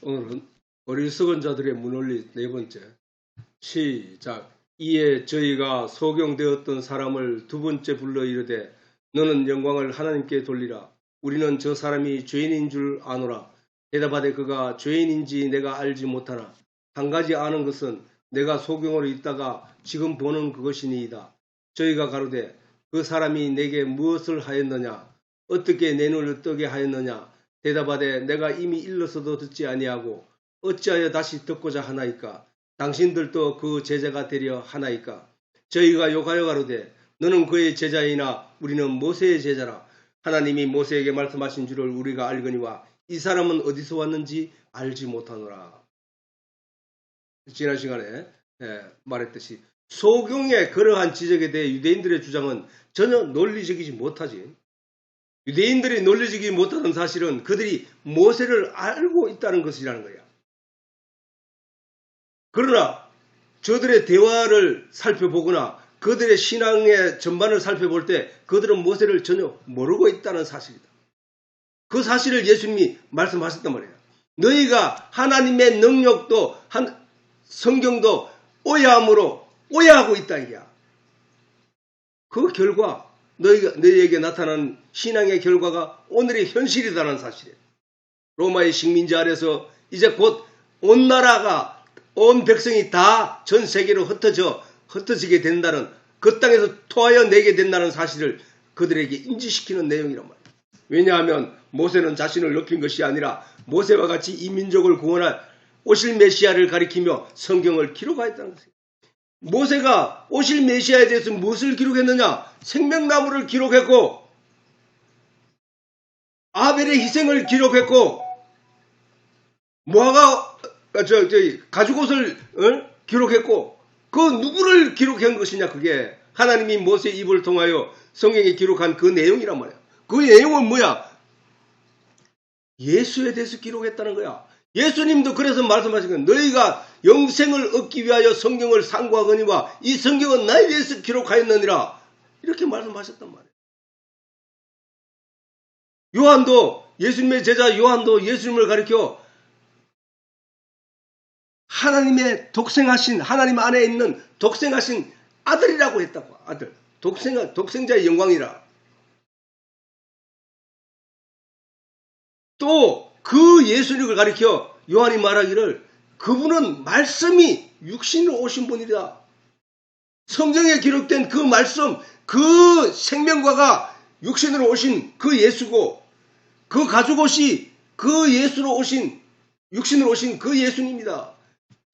오늘은 어리석은 자들의 문원리 네 번째. 시작. 이에 저희가 소경되었던 사람을 두 번째 불러 이르되 너는 영광을 하나님께 돌리라. 우리는 저 사람이 죄인인 줄 아노라. 대답하되 그가 죄인인지 내가 알지 못하나 한 가지 아는 것은 내가 소경으로 있다가 지금 보는 그것이니이다. 저희가 가로되 그 사람이 내게 무엇을 하였느냐? 어떻게 내 눈을 뜨게 하였느냐? 대답하되 내가 이미 일러서도 듣지 아니하고 어찌하여 다시 듣고자 하나이까? 당신들도 그 제자가 되려 하나이까? 저희가 욕하여 가로되 너는 그의 제자이나 우리는 모세의 제자라. 하나님이 모세에게 말씀하신 줄을 우리가 알거니와 이 사람은 어디서 왔는지 알지 못하노라. 지난 시간에 말했듯이 소경의 그러한 지적에 대해 유대인들의 주장은 전혀 논리적이지 못하지. 유대인들이 논리적이지 못하는 사실은 그들이 모세를 알고 있다는 것이라는 거야. 그러나 저들의 대화를 살펴보거나 그들의 신앙의 전반을 살펴볼 때 그들은 모세를 전혀 모르고 있다는 사실이다. 그 사실을 예수님이 말씀하셨단 말이에요. 너희가 하나님의 능력도 성경도 오해함으로 오해하고 있다 이야. 그 결과 너희에게 나타난 신앙의 결과가 오늘의 현실이라는 사실이에요. 로마의 식민지 아래서 이제 곧 온 나라가 온 백성이 다 전 세계로 흩어지게 된다는, 그 땅에서 토하여 내게 된다는 사실을 그들에게 인지시키는 내용이란 말이에요. 왜냐하면 모세는 자신을 높인 것이 아니라 모세와 같이 이 민족을 구원할 오실 메시아를 가리키며 성경을 기록하였다는 것이에요. 모세가 오실 메시아에 대해서 무엇을 기록했느냐? 생명나무를 기록했고 아벨의 희생을 기록했고 가죽옷을 기록했고 그 누구를 기록한 것이냐? 그게 하나님이 모세의 입을 통하여 성경에 기록한 그 내용이란 말이야. 그 내용은 뭐야? 예수에 대해서 기록했다는 거야. 예수님도 그래서 말씀하신 건 너희가 영생을 얻기 위하여 성경을 상고하거니와 이 성경은 나에 대해서 기록하였느니라. 이렇게 말씀하셨단 말이에요. 요한도, 예수님의 제자 요한도 예수님을 가리켜 하나님의 독생하신, 하나님 안에 있는 독생하신 아들이라고 했다고. 아들. 독생자의 영광이라. 또 그 예수님을 가리켜 요한이 말하기를 그분은 말씀이 육신으로 오신 분이다. 성경에 기록된 그 말씀, 그 생명과가 육신으로 오신 그 예수고 그 가죽옷이 그 예수로 오신, 육신으로 오신 그 예수님이다.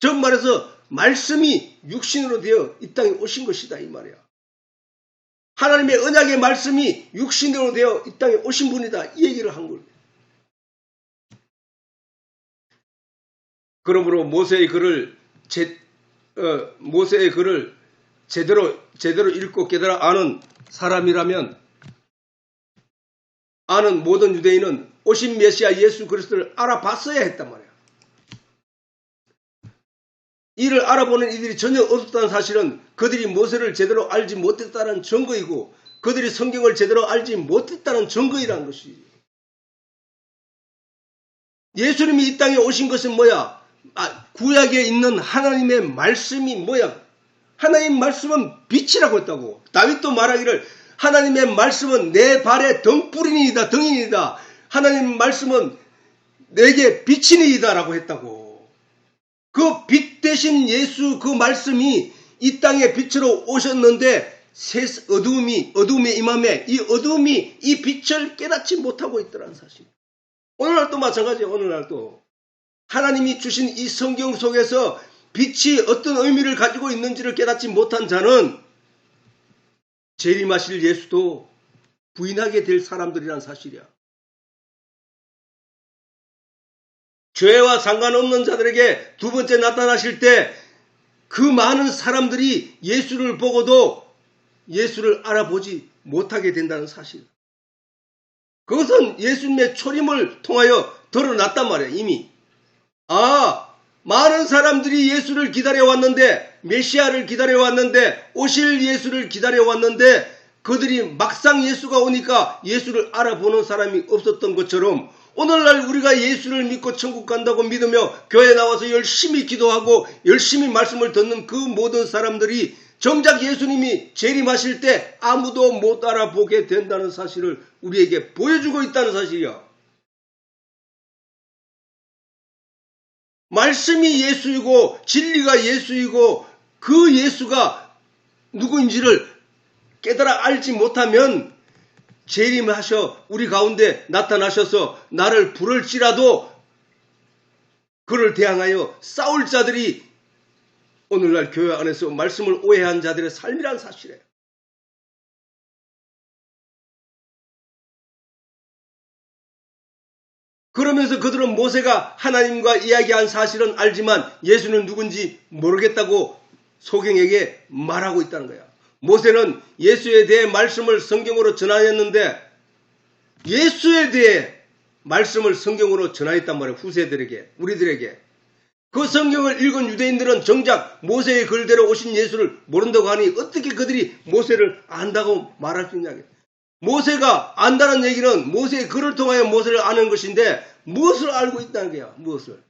즉 말해서 말씀이 육신으로 되어 이 땅에 오신 것이다 이 말이야. 하나님의 언약의 말씀이 육신으로 되어 이 땅에 오신 분이다 이 얘기를 한 거예요. 그러므로 모세의 글을 제대로 읽고 깨달아 아는 사람이라면, 아는 모든 유대인은 오신 메시아 예수 그리스도를 알아봤어야 했단 말이야. 이를 알아보는 이들이 전혀 없었다는 사실은 그들이 모세를 제대로 알지 못했다는 증거이고 그들이 성경을 제대로 알지 못했다는 증거이라는 것이지. 예수님이 이 땅에 오신 것은 뭐야? 구약에 있는 하나님의 말씀이 뭐야? 하나님의 말씀은 빛이라고 했다고. 다윗도 말하기를 하나님의 말씀은 내 발의 등불이니이다, 등이니이다. 하나님의 말씀은 내게 빛이니이다 라고 했다고. 그 빛 대신 예수 그 말씀이 이 땅에 빛으로 오셨는데 어두움에 임함에 이 어두움이 이 빛을 깨닫지 못하고 있더라는 사실. 오늘날도 마찬가지예요. 오늘날도 하나님이 주신 이 성경 속에서 빛이 어떤 의미를 가지고 있는지를 깨닫지 못한 자는 재림하실 예수도 부인하게 될 사람들이란 사실이야. 죄와 상관없는 자들에게 두 번째 나타나실 때 그 많은 사람들이 예수를 보고도 예수를 알아보지 못하게 된다는 사실. 그것은 예수님의 초림을 통하여 드러났단 말이야 이미. 많은 사람들이 예수를 기다려왔는데, 메시아를 기다려왔는데, 오실 예수를 기다려왔는데 그들이 막상 예수가 오니까 예수를 알아보는 사람이 없었던 것처럼 오늘날 우리가 예수를 믿고 천국 간다고 믿으며 교회 나와서 열심히 기도하고 열심히 말씀을 듣는 그 모든 사람들이 정작 예수님이 재림하실 때 아무도 못 알아보게 된다는 사실을 우리에게 보여주고 있다는 사실이야. 말씀이 예수이고 진리가 예수이고 그 예수가 누구인지를 깨달아 알지 못하면 재림하셔 우리 가운데 나타나셔서 나를 부를지라도 그를 대항하여 싸울 자들이 오늘날 교회 안에서 말씀을 오해한 자들의 삶이란 사실이에요. 그러면서 그들은 모세가 하나님과 이야기한 사실은 알지만 예수는 누군지 모르겠다고 소경에게 말하고 있다는 거야. 모세는 예수에 대해 말씀을 성경으로 전하였는데 예수에 대해 말씀을 성경으로 전하였단 말이에요. 후세들에게, 우리들에게. 그 성경을 읽은 유대인들은 정작 모세의 글대로 오신 예수를 모른다고 하니 어떻게 그들이 모세를 안다고 말할 수 있냐. 모세가 안다는 얘기는 모세의 글을 통하여 모세를 아는 것인데 무엇을 알고 있다는 거야. 무엇을.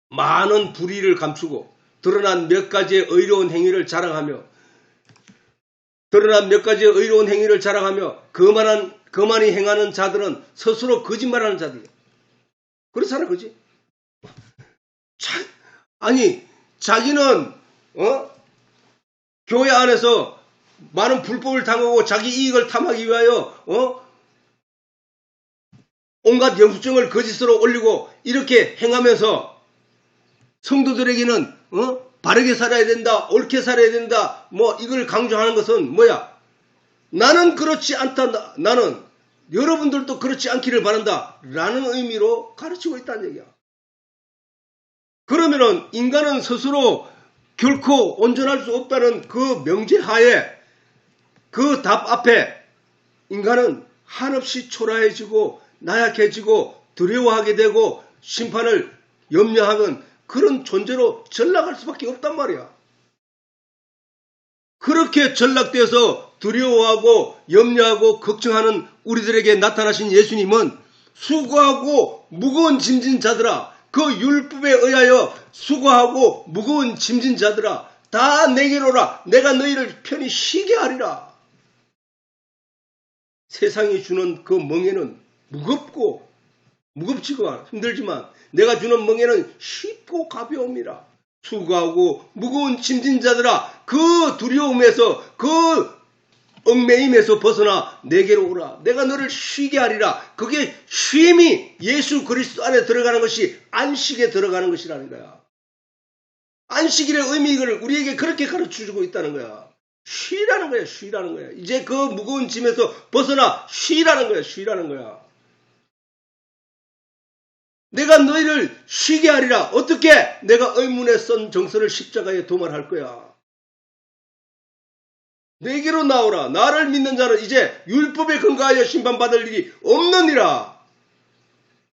많은 불의를 감추고 드러난 몇 가지의 의로운 행위를 자랑하며 그만이 행하는 자들은 스스로 거짓말하는 자들이야. 그렇잖아, 그지? 아니, 자기는 교회 안에서 많은 불법을 당하고 자기 이익을 탐하기 위하여 온갖 영수증을 거짓으로 올리고 이렇게 행하면서 성도들에게는 바르게 살아야 된다, 옳게 살아야 된다, 뭐 이걸 강조하는 것은 뭐야? 나는 그렇지 않다. 나는 여러분들도 그렇지 않기를 바란다. 라는 의미로 가르치고 있다는 얘기야. 그러면은 인간은 스스로 결코 온전할 수 없다는 그 명제하에 그 답 앞에 인간은 한없이 초라해지고 나약해지고 두려워하게 되고 심판을 염려하는 그런 존재로 전락할 수밖에 없단 말이야. 그렇게 전락돼서 두려워하고 염려하고 걱정하는 우리들에게 나타나신 예수님은 수고하고 무거운 짐진 자들아, 그 율법에 의하여 수고하고 무거운 짐진 자들아, 다 내게로 오라. 내가 너희를 편히 쉬게 하리라. 세상이 주는 그 멍에는 무겁지가 힘들지만 내가 주는 멍에는 쉽고 가벼움이라. 수고하고 무거운 짐진 자들아, 그 두려움에서 그 얽매임에서 벗어나 내게로 오라. 내가 너를 쉬게 하리라. 그게 쉼이 예수 그리스도 안에 들어가는 것이 안식에 들어가는 것이라는 거야. 안식일의 의미를 우리에게 그렇게 가르쳐주고 있다는 거야. 쉬라는 거야. 쉬라는 거야. 이제 그 무거운 짐에서 벗어나 쉬라는 거야. 쉬라는 거야. 내가 너희를 쉬게 하리라. 어떻게? 내가 의문에 쓴 정서를 십자가에 도말할 거야. 내게로 나오라. 나를 믿는 자는 이제 율법에 근거하여 심판받을 일이 없느니라.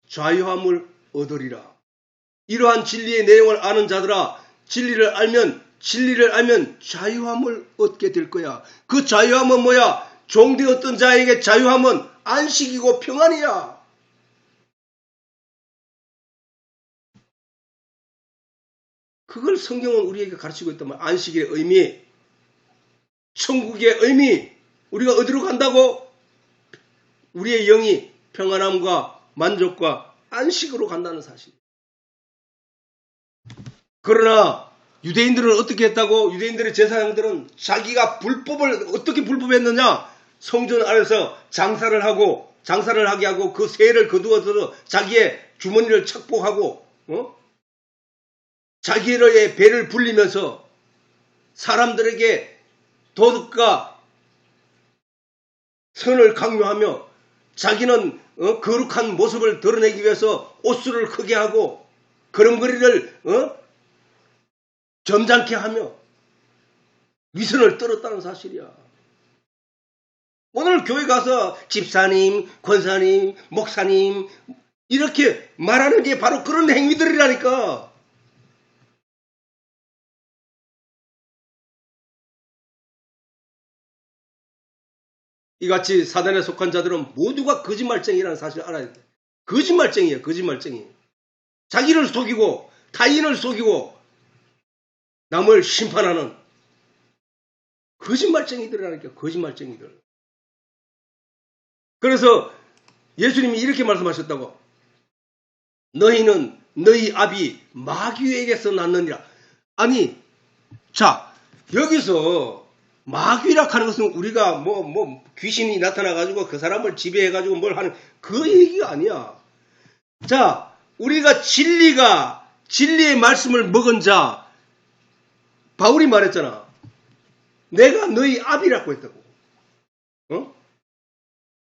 자유함을 얻으리라. 이러한 진리의 내용을 아는 자들아, 진리를 알면 자유함을 얻게 될 거야. 그 자유함은 뭐야? 종되었던 자에게 자유함은 안식이고 평안이야. 그걸 성경은 우리에게 가르치고 있단 말이야. 안식의 의미, 천국의 의미, 우리가 어디로 간다고? 우리의 영이 평안함과 만족과 안식으로 간다는 사실. 그러나 유대인들은 어떻게 했다고? 유대인들의 제사장들은 자기가 불법을 어떻게 불법했느냐? 성전 안에서 장사를 하게 하고 그 세를 거두어서 자기의 주머니를 착복하고 자기의 배를 불리면서 사람들에게 도덕과 선을 강요하며 자기는 거룩한 모습을 드러내기 위해서 옷수를 크게 하고 걸음걸이를 점잖게 하며 위선을 떨었다는 사실이야. 오늘 교회 가서 집사님, 권사님, 목사님 이렇게 말하는 게 바로 그런 행위들이라니까. 이같이 사단에 속한 자들은 모두가 거짓말쟁이라는 사실을 알아야 돼. 거짓말쟁이에요. 거짓말쟁이. 자기를 속이고 타인을 속이고 남을 심판하는 거짓말쟁이들이라니까. 거짓말쟁이들. 그래서 예수님이 이렇게 말씀하셨다고. 너희는 너희 아비 마귀에게서 났느니라. 아니, 자, 여기서 마귀라 하는 것은 우리가 뭐 귀신이 나타나가지고 그 사람을 지배해가지고 뭘 하는 그 얘기가 아니야. 자, 우리가 진리의 말씀을 먹은 자, 바울이 말했잖아. 내가 너희 아비라고 했다고.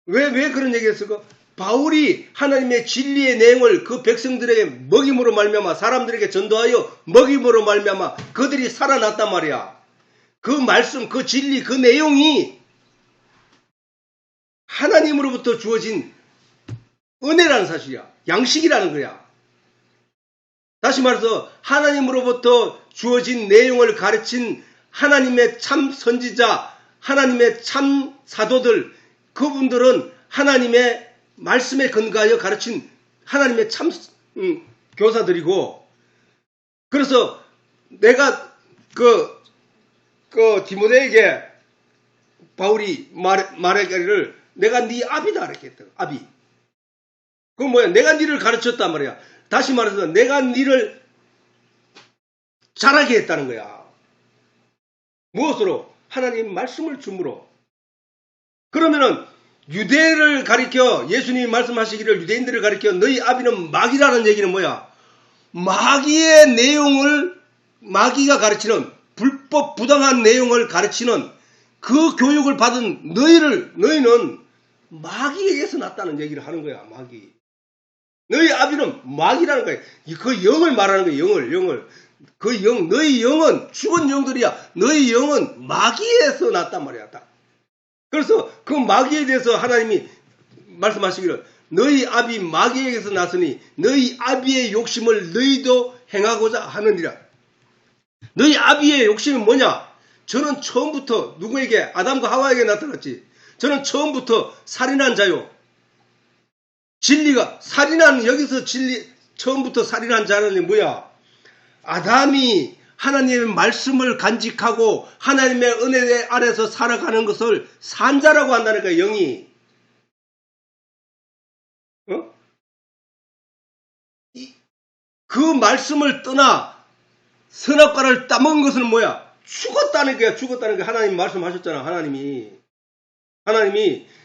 왜 그런 얘기 했을까? 바울이 하나님의 진리의 내용을 그 백성들에게 먹임으로 말미암아 사람들에게 전도하여 먹임으로 말미암아 그들이 살아났단 말이야. 그 말씀, 그 진리, 그 내용이 하나님으로부터 주어진 은혜라는 사실이야. 양식이라는 거야. 다시 말해서 하나님으로부터 주어진 내용을 가르친 하나님의 참 선지자, 하나님의 참 사도들, 그분들은 하나님의 말씀에 근거하여 가르친 하나님의 참 교사들이고, 그래서 내가 그 디모데에게 바울이 말하기를 내가 네 아비다 이렇게 했다. 아비. 그건 뭐야? 내가 네를 가르쳤단 말이야. 다시 말해서 내가 네를 자라게 했다는 거야. 무엇으로? 하나님 말씀을 줌으로. 그러면은 유대를 가리켜 예수님이 말씀하시기를 유대인들을 가리켜 너희 아비는 마귀라는 얘기는 뭐야? 마귀의 내용을 마귀가 가르치는 불법 부당한 내용을 가르치는 그 교육을 받은 너희는 마귀에게서 났다는 얘기를 하는 거야. 마귀. 너희 아비는 마귀라는 거야. 그 영을 말하는 거야. 영을. 그 영, 너희 영은 죽은 영들이야. 너희 영은 마귀에서 났단 말이야. 딱. 그래서 그 마귀에 대해서 하나님이 말씀하시기를 너희 아비 마귀에게서 났으니 너희 아비의 욕심을 너희도 행하고자 하느니라. 너희 아비의 욕심이 뭐냐? 저는 처음부터 누구에게? 아담과 하와에게 나타났지. 저는 처음부터 살인한 자요. 진리가 살인한 여기서 진리 처음부터 살인한 자는 뭐야? 아담이 하나님의 말씀을 간직하고 하나님의 은혜 아래서 살아가는 것을 산자라고 한다니까. 영이. 그 말씀을 떠나 선악과를 따먹은 것은 뭐야? 죽었다는 거야. 죽었다는 게 하나님 말씀하셨잖아. 하나님이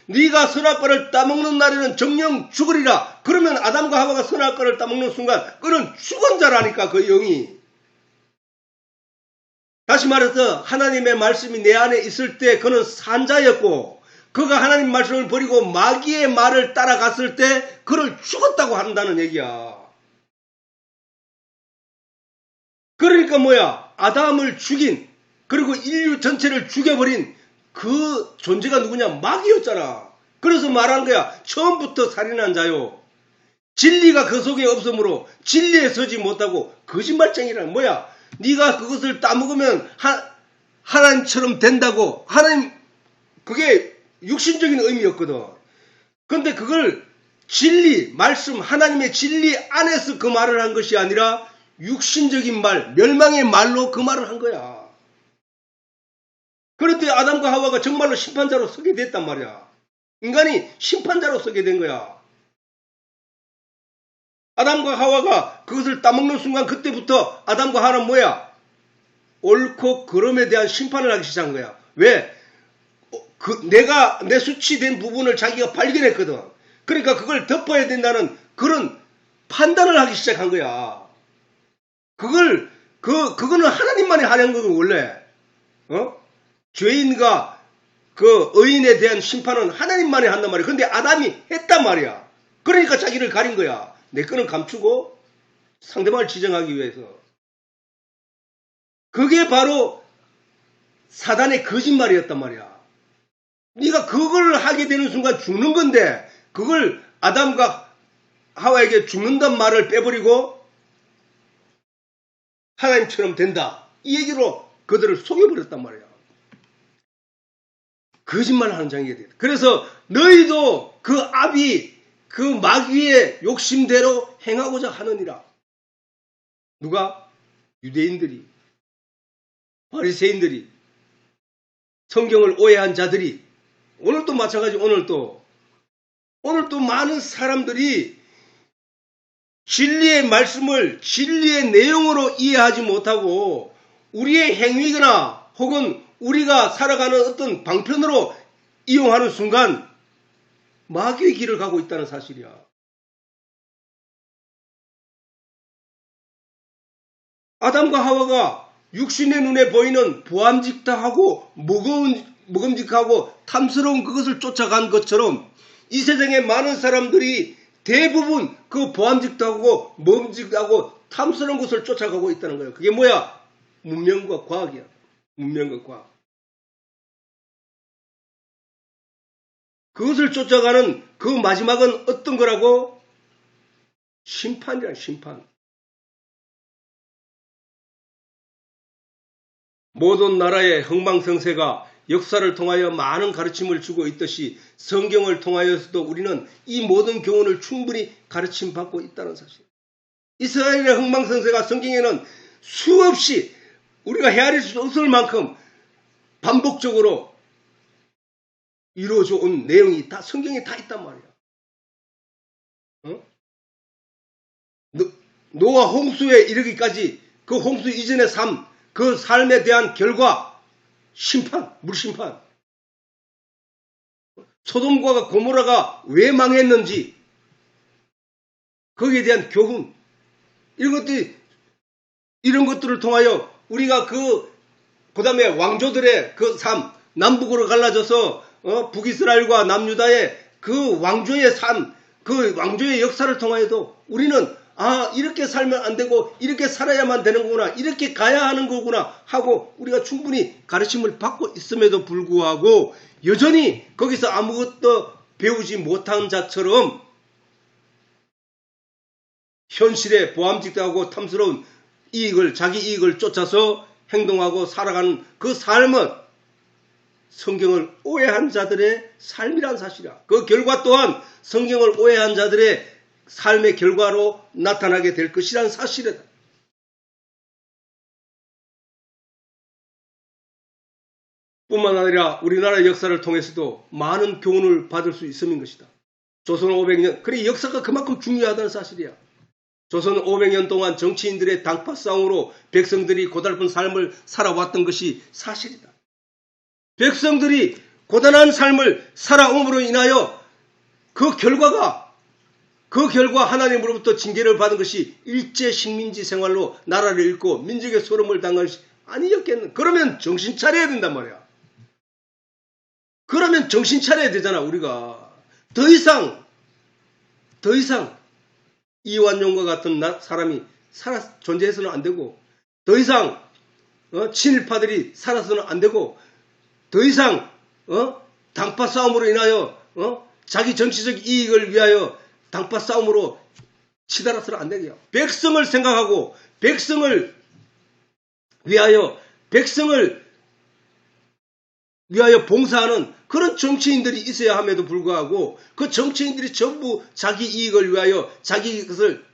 네가 선악과를 따먹는 날에는 정령 죽으리라. 그러면 아담과 하와가 선악과를 따먹는 순간 그는 죽은 자라니까. 그 영이. 다시 말해서 하나님의 말씀이 내 안에 있을 때 그는 산자였고, 그가 하나님 말씀을 버리고 마귀의 말을 따라갔을 때 그를 죽었다고 한다는 얘기야. 그러니까 뭐야? 아담을 죽인, 그리고 인류 전체를 죽여버린 그 존재가 누구냐? 마귀였잖아. 그래서 말한 거야. 처음부터 살인한 자요. 진리가 그 속에 없으므로 진리에 서지 못하고 거짓말쟁이란 뭐야? 네가 그것을 따먹으면 하나님처럼 된다고. 하나님, 그게 육신적인 의미였거든. 그런데 그걸 진리, 말씀, 하나님의 진리 안에서 그 말을 한 것이 아니라 육신적인 말, 멸망의 말로 그 말을 한 거야. 그런데 아담과 하와가 정말로 심판자로 서게 됐단 말이야. 인간이 심판자로 서게 된 거야. 아담과 하와가 그것을 따먹는 순간 그때부터 아담과 하와는 뭐야? 옳고 그름에 대한 심판을 하기 시작한 거야. 왜? 내가 내 수치된 부분을 자기가 발견했거든. 그러니까 그걸 덮어야 된다는 그런 판단을 하기 시작한 거야. 그거는 하나님만이 하는 거고, 원래. 죄인과 그 의인에 대한 심판은 하나님만이 한단 말이야. 근데 아담이 했단 말이야. 그러니까 자기를 가린 거야. 내 거는 감추고 상대방을 지정하기 위해서. 그게 바로 사단의 거짓말이었단 말이야. 네가 그걸 하게 되는 순간 죽는 건데, 그걸 아담과 하와에게 죽는단 말을 빼버리고 하나님처럼 된다, 이 얘기로 그들을 속여버렸단 말이야. 거짓말하는 자에게 되다. 그래서 너희도 그 아비 그 마귀의 욕심대로 행하고자 하느니라. 누가? 유대인들이, 바리새인들이, 성경을 오해한 자들이, 오늘도 마찬가지. 오늘도 많은 사람들이 진리의 말씀을 진리의 내용으로 이해하지 못하고 우리의 행위거나 혹은 우리가 살아가는 어떤 방편으로 이용하는 순간 마귀의 길을 가고 있다는 사실이야. 아담과 하와가 육신의 눈에 보이는 보암직하고 먹음직하고 탐스러운 그것을 쫓아간 것처럼 이 세상에 많은 사람들이 대부분 그 보암직하고 먹음직하고 탐스러운 것을 쫓아가고 있다는 거예요. 그게 뭐야? 문명과 과학이야. 문명과 과학. 그것을 쫓아가는 그 마지막은 어떤 거라고? 심판이야, 심판. 모든 나라의 흥망성쇠가 역사를 통하여 많은 가르침을 주고 있듯이 성경을 통하여서도 우리는 이 모든 교훈을 충분히 가르침 받고 있다는 사실. 이스라엘의 흥망성쇠가 성경에는 수없이 우리가 헤아릴 수 없을 만큼 반복적으로 이루어져 온 내용이 다 성경에 다 있단 말이야. 노아 홍수에 이르기까지 그 홍수 이전의 삶, 그 삶에 대한 결과, 심판, 물심판. 소돔과 고모라가 왜 망했는지, 거기에 대한 교훈, 이런 것들을 통하여 우리가 그 다음에 왕조들의 그 삶, 남북으로 갈라져서 북이스라엘과 남유다의 그 왕조의 삶, 그 왕조의 역사를 통하여도 우리는 이렇게 살면 안 되고 이렇게 살아야만 되는 거구나, 이렇게 가야 하는 거구나 하고 우리가 충분히 가르침을 받고 있음에도 불구하고 여전히 거기서 아무것도 배우지 못한 자처럼 현실에 보암직하고 탐스러운 자기 이익을 쫓아서 행동하고 살아가는 그 삶은 성경을 오해한 자들의 삶이란 사실이야. 그 결과 또한 성경을 오해한 자들의 삶의 결과로 나타나게 될 것이란 사실이다. 뿐만 아니라 우리나라 역사를 통해서도 많은 교훈을 받을 수 있음인 것이다. 조선 500년, 그래 역사가 그만큼 중요하다는 사실이야. 조선 500년 동안 정치인들의 당파 싸움으로 백성들이 고달픈 삶을 살아왔던 것이 사실이다. 백성들이 고단한 삶을 살아옴으로 인하여 그 결과 하나님으로부터 징계를 받은 것이 일제 식민지 생활로 나라를 잃고 민족의 소름을 당한 것이 아니었겠는. 그러면 정신 차려야 된단 말이야. 그러면 정신 차려야 되잖아. 우리가 더 이상 이완용과 같은 사람이 존재해서는 안 되고, 더 이상 친일파들이 살아서는 안 되고, 더 이상 당파 싸움으로 인하여 자기 정치적 이익을 위하여 당파 싸움으로 치달아서는 안 되게요. 백성을 생각하고 백성을 위하여 봉사하는 그런 정치인들이 있어야 함에도 불구하고 그 정치인들이 전부 자기 이익을 위하여 자기 것을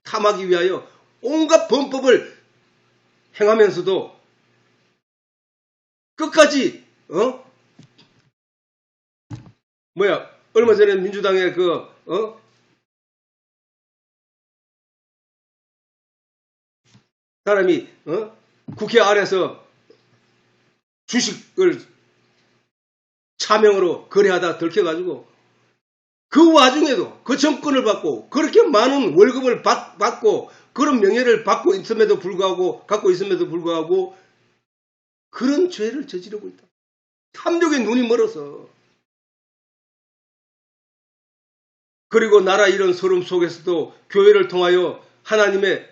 탐하기 위하여 온갖 범법을 행하면서도 끝까지 얼마 전에 민주당의 사람이 국회 안에서 주식을 차명으로 거래하다 들켜가지고 그 와중에도 그 정권을 받고 그렇게 많은 월급을 받고 그런 명예를 갖고 있음에도 불구하고 그런 죄를 저지르고 있다. 탐욕에 눈이 멀어서. 그리고 나라 이런 소름 속에서도 교회를 통하여 하나님의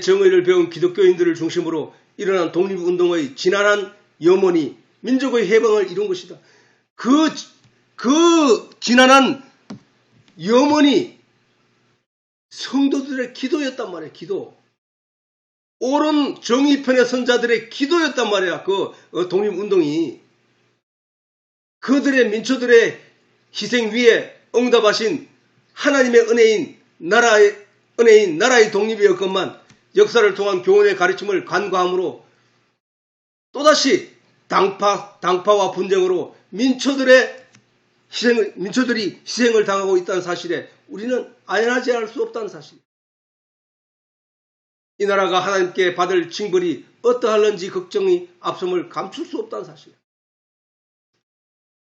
정의를 배운 기독교인들을 중심으로 일어난 독립운동의 지난한 염원이 민족의 해방을 이룬 것이다. 그 지난한 염원이 성도들의 기도였단 말이에요. 기도. 옳은 정의편의 선자들의 기도였단 말이야. 그 독립운동이. 그들의 민초들의 희생 위에 응답하신 하나님의 은혜인 나라의 독립이었건만 역사를 통한 교훈의 가르침을 간과함으로 또다시 당파와 분쟁으로 민초들이 희생을 당하고 있다는 사실에 우리는 아연하지 않을 수 없다는 사실. 이 나라가 하나님께 받을 징벌이 어떠할런지 걱정이 앞섬을 감출 수 없다는 사실.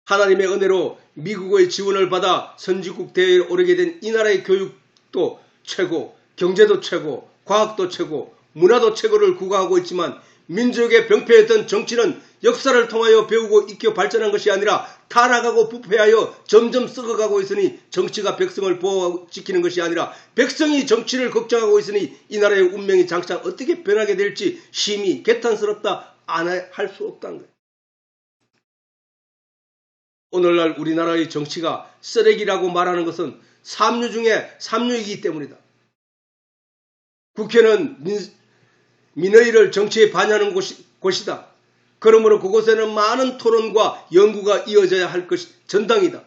하나님의 은혜로 미국의 지원을 받아 선진국 대회에 오르게 된 이 나라의 교육도 최고, 경제도 최고, 과학도 최고, 문화도 최고를 구가하고 있지만 민족의 병폐였던 정치는 역사를 통하여 배우고 익혀 발전한 것이 아니라 타락하고 부패하여 점점 썩어가고 있으니 정치가 백성을 보호하고 지키는 것이 아니라 백성이 정치를 걱정하고 있으니 이 나라의 운명이 장차 어떻게 변하게 될지 심히 개탄스럽다 안 할 수 없다는 거예요. 오늘날 우리나라의 정치가 쓰레기라고 말하는 것은 삼류 중에 삼류이기 때문이다. 국회는 민의를 정치에 반영하는 곳이다. 그러므로 그곳에는 많은 토론과 연구가 이어져야 할 것이 전당이다.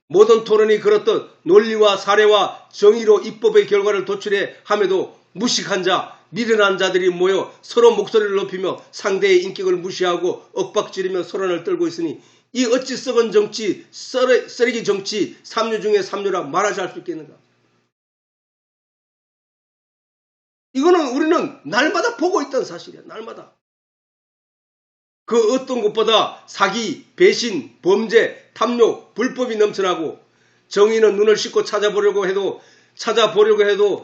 모든 토론이 그렇듯 논리와 사례와 정의로 입법의 결과를 도출해 함에도 무식한 자, 미련한 자들이 모여 서로 목소리를 높이며 상대의 인격을 무시하고 엇박지르며 소란을 떨고 있으니 이 어찌 썩은 정치, 쓰레기 정치, 삼류 중에 삼류라 말하지 할 수 있겠는가? 이거는 우리는 날마다 보고 있다는 사실이야. 날마다. 그 어떤 것보다 사기, 배신, 범죄, 탐욕, 불법이 넘쳐나고 정의는 눈을 씻고 찾아보려고 해도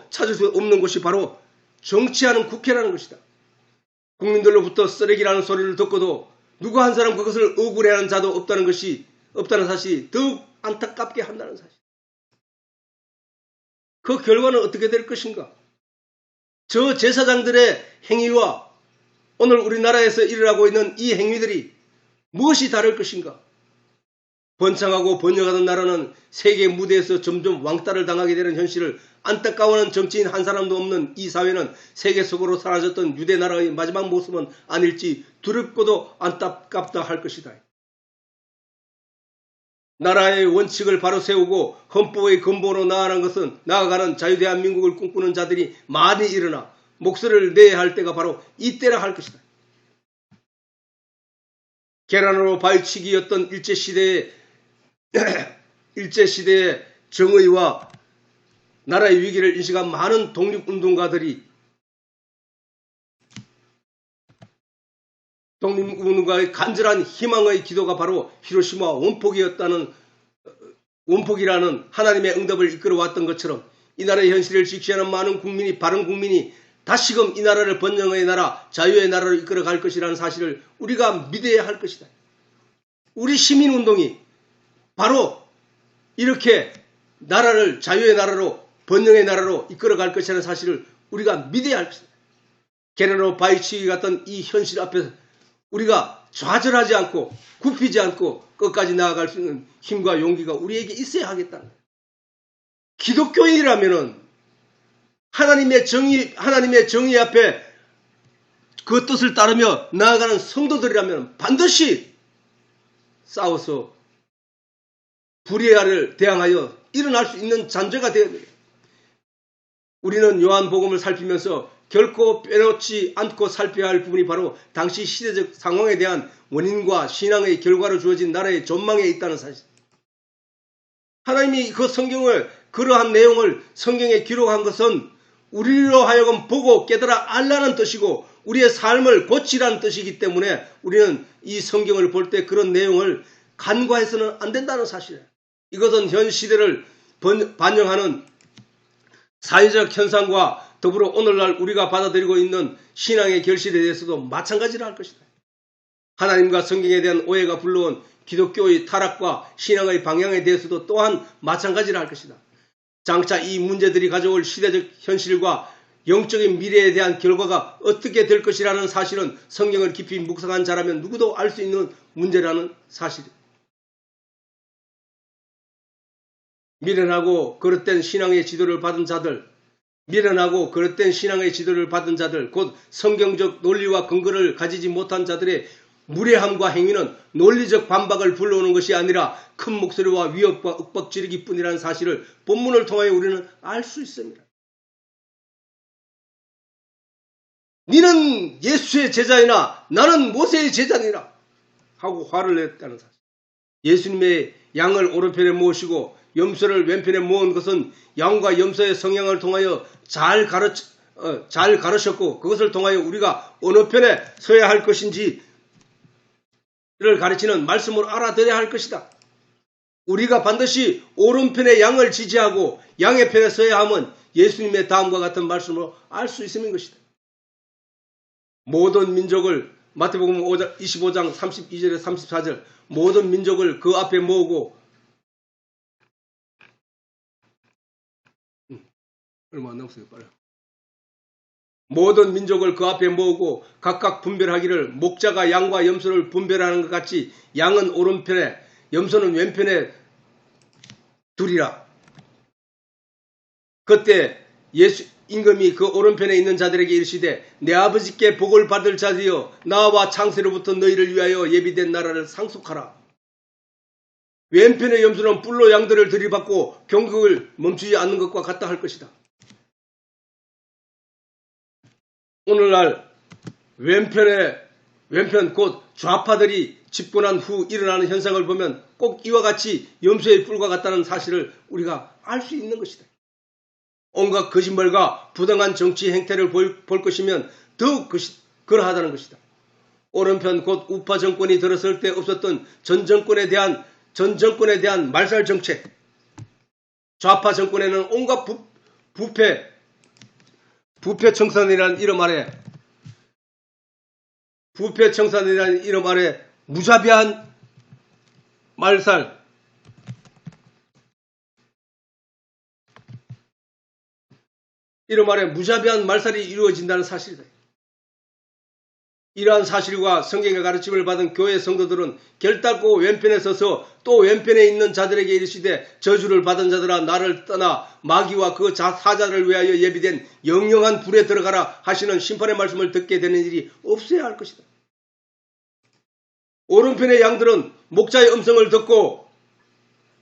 찾을 수 없는 것이 바로 정치하는 국회라는 것이다. 국민들로부터 쓰레기라는 소리를 듣고도 누구 한 사람 그것을 억울해하는 자도 없다는 사실이 더욱 안타깝게 한다는 사실. 그 결과는 어떻게 될 것인가? 저 제사장들의 행위와 오늘 우리나라에서 일어나고 있는 이 행위들이 무엇이 다를 것인가? 번창하고 번영하던 나라는 세계 무대에서 점점 왕따를 당하게 되는 현실을 안타까워하는 정치인 한 사람도 없는 이 사회는 세계 속으로 사라졌던 유대 나라의 마지막 모습은 아닐지 두렵고도 안타깝다 할 것이다. 나라의 원칙을 바로 세우고 헌법의 근본으로 나아가는 자유대한민국을 꿈꾸는 자들이 많이 일어나 목소리를 내야 할 때가 바로 이때라 할 것이다. 계란으로 발치기였던 일제시대의 정의와 나라의 위기를 인식한 많은 독립운동가의 간절한 희망의 기도가 바로 히로시마 원폭이라는 하나님의 응답을 이끌어왔던 것처럼 이 나라의 현실을 직시하는 많은 바른 국민이 다시금 이 나라를 번영의 나라, 자유의 나라로 이끌어갈 것이라는 사실을 우리가 믿어야 할 것이다. 우리 시민운동이 바로 이렇게 나라를 자유의 나라로 번영의 나라로 이끌어갈 것이라는 사실을 우리가 믿어야 할 것이다. 계란으로 바위치기 같던 이 현실 앞에서 우리가 좌절하지 않고 굽히지 않고 끝까지 나아갈 수 있는 힘과 용기가 우리에게 있어야 하겠다는 거예요. 기독교인이라면은 하나님의 정의 앞에 그 뜻을 따르며 나아가는 성도들이라면 반드시 싸워서 불의를 대항하여 일어날 수 있는 잔재가 되어야 돼요. 우리는 요한복음을 살피면서 결코 빼놓지 않고 살펴야 할 부분이 바로 당시 시대적 상황에 대한 원인과 신앙의 결과로 주어진 나라의 전망에 있다는 사실. 하나님이 그 그러한 내용을 성경에 기록한 것은 우리로 하여금 보고 깨달아 알라는 뜻이고 우리의 삶을 고치라는 뜻이기 때문에 우리는 이 성경을 볼 때 그런 내용을 간과해서는 안 된다는 사실이에요. 이것은 현 시대를 반영하는 사회적 현상과 더불어 오늘날 우리가 받아들이고 있는 신앙의 결실에 대해서도 마찬가지라 할 것이다. 하나님과 성경에 대한 오해가 불러온 기독교의 타락과 신앙의 방향에 대해서도 또한 마찬가지라 할 것이다. 장차 이 문제들이 가져올 시대적 현실과 영적인 미래에 대한 결과가 어떻게 될 것이라는 사실은 성경을 깊이 묵상한 자라면 누구도 알 수 있는 문제라는 사실이다. 미련하고 그릇된 신앙의 지도를 받은 자들, 미련하고 그릇된 신앙의 지도를 받은 자들, 곧 성경적 논리와 근거를 가지지 못한 자들의 무례함과 행위는 논리적 반박을 불러오는 것이 아니라 큰 목소리와 위협과 윽박지르기 뿐이라는 사실을 본문을 통하여 우리는 알 수 있습니다. 너는 예수의 제자이나 나는 모세의 제자니라 하고 화를 냈다는 사실. 예수님의 양을 오른편에 모시고 염소를 왼편에 모은 것은 양과 염소의 성향을 통하여 잘 가르쳤고 그것을 통하여 우리가 어느 편에 서야 할 것인지를 가르치는 말씀을 알아들어야 할 것이다. 우리가 반드시 오른편의 양을 지지하고 양의 편에 서야 함은 예수님의 다음과 같은 말씀으로 알 수 있음인 것이다. 모든 민족을 마태복음 25장 32절에 34절 모든 민족을 그 앞에 모으고 얼마 안 남았어요. 빨리. 모든 민족을 그 앞에 모으고 각각 분별하기를 목자가 양과 염소를 분별하는 것 같이 양은 오른편에 염소는 왼편에 두리라. 그때 예수 임금이 그 오른편에 있는 자들에게 이르시되 내 아버지께 복을 받을 자들이여 나와 창세로부터 너희를 위하여 예비된 나라를 상속하라. 왼편의 염소는 뿔로 양들을 들이받고 경극을 멈추지 않는 것과 같다 할 것이다. 오늘날 왼편 곧 좌파들이 집권한 후 일어나는 현상을 보면 꼭 이와 같이 염소의 뿔과 같다는 사실을 우리가 알 수 있는 것이다. 온갖 거짓말과 부당한 정치 행태를 볼 것이면 더욱 그러하다는 것이다. 오른편 곧 우파 정권이 들었을 때 없었던 전 정권에 대한 말살 정책, 좌파 정권에는 온갖 부패 청산이라는 이름 아래 무자비한 말살, 이름 아래 무자비한 말살이 이루어진다는 사실이다. 이러한 사실과 성경의 가르침을 받은 교회 성도들은 결단코 왼편에 서서 또 왼편에 있는 자들에게 이르시되 저주를 받은 자들아 나를 떠나 마귀와 그 사자를 위하여 예비된 영영한 불에 들어가라 하시는 심판의 말씀을 듣게 되는 일이 없어야 할 것이다. 오른편의 양들은 목자의 음성을 듣고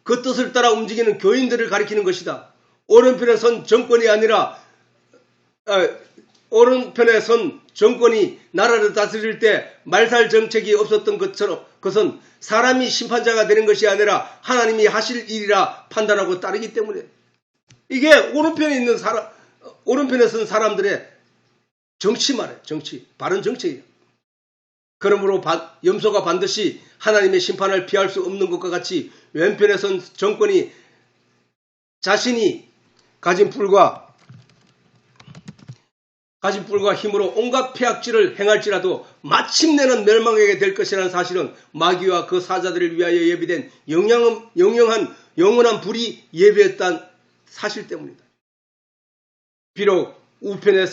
그 뜻을 따라 움직이는 교인들을 가리키는 것이다. 오른편에 선 정권이 정권이 나라를 다스릴 때 말살 정책이 없었던 것처럼 그것은 사람이 심판자가 되는 것이 아니라 하나님이 하실 일이라 판단하고 따르기 때문에 이게 오른편에 선 사람들의 정치 말이에요. 정치. 바른 정책이에요. 그러므로 염소가 반드시 하나님의 심판을 피할 수 없는 것과 같이 왼편에 선 정권이 자신이 가진 뿔과 힘으로 온갖 폐악질을 행할지라도 마침내는 멸망하게 될 것이라는 사실은 마귀와 그 사자들을 위하여 예비된 영원한 불이 예비했다는 사실 때문이다. 비록 우편의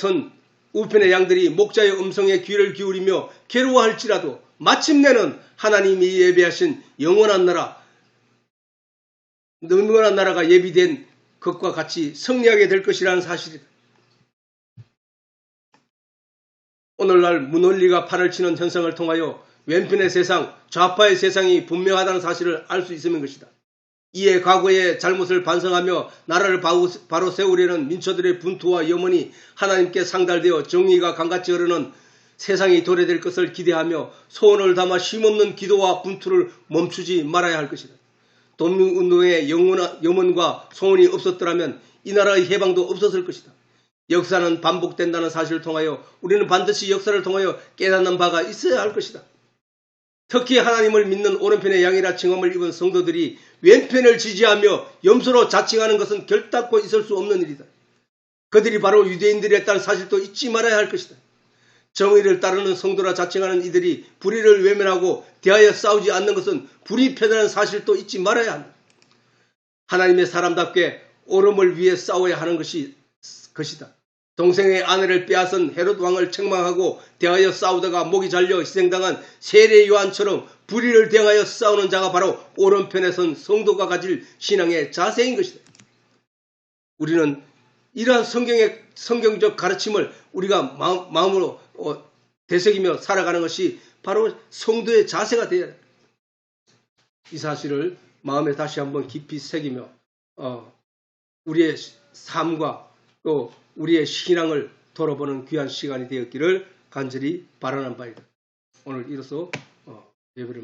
양들이 목자의 음성에 귀를 기울이며 괴로워할지라도 마침내는 하나님이 예비하신 영원한 나라가 예비된 것과 같이 승리하게 될 것이라는 사실이다. 오늘날 무논리가 판을 치는 현상을 통하여 왼편의 세상, 좌파의 세상이 분명하다는 사실을 알 수 있음인 것이다. 이에 과거의 잘못을 반성하며 나라를 바로 세우려는 민초들의 분투와 염원이 하나님께 상달되어 정의가 강같이 흐르는 세상이 도래될 것을 기대하며 소원을 담아 쉼없는 기도와 분투를 멈추지 말아야 할 것이다. 독립운동의 염원과 소원이 없었더라면 이 나라의 해방도 없었을 것이다. 역사는 반복된다는 사실을 통하여 우리는 반드시 역사를 통하여 깨닫는 바가 있어야 할 것이다. 특히 하나님을 믿는 오른편의 양이라 칭함을 입은 성도들이 왼편을 지지하며 염소로 자칭하는 것은 결단코 있을 수 없는 일이다. 그들이 바로 유대인들이었다는 사실도 잊지 말아야 할 것이다. 정의를 따르는 성도라 자칭하는 이들이 불의를 외면하고 대하여 싸우지 않는 것은 불이 편하는 사실도 잊지 말아야 한다. 하나님의 사람답게 옳음을 위해 싸워야 하는 것이다. 동생의 아내를 빼앗은 헤롯 왕을 책망하고 대하여 싸우다가 목이 잘려 희생당한 세례 요한처럼 불의를 대하여 싸우는 자가 바로 오른편에 선 성도가 가질 신앙의 자세인 것이다. 우리는 이러한 성경적 가르침을 우리가 마음으로 되새기며 살아가는 것이 바로 성도의 자세가 되어야 합니다. 이 사실을 마음에 다시 한번 깊이 새기며 우리의 삶과 또 우리의 신앙을 돌아보는 귀한 시간이 되었기를 간절히 바라는 바입니다. 오늘 이로써 예배를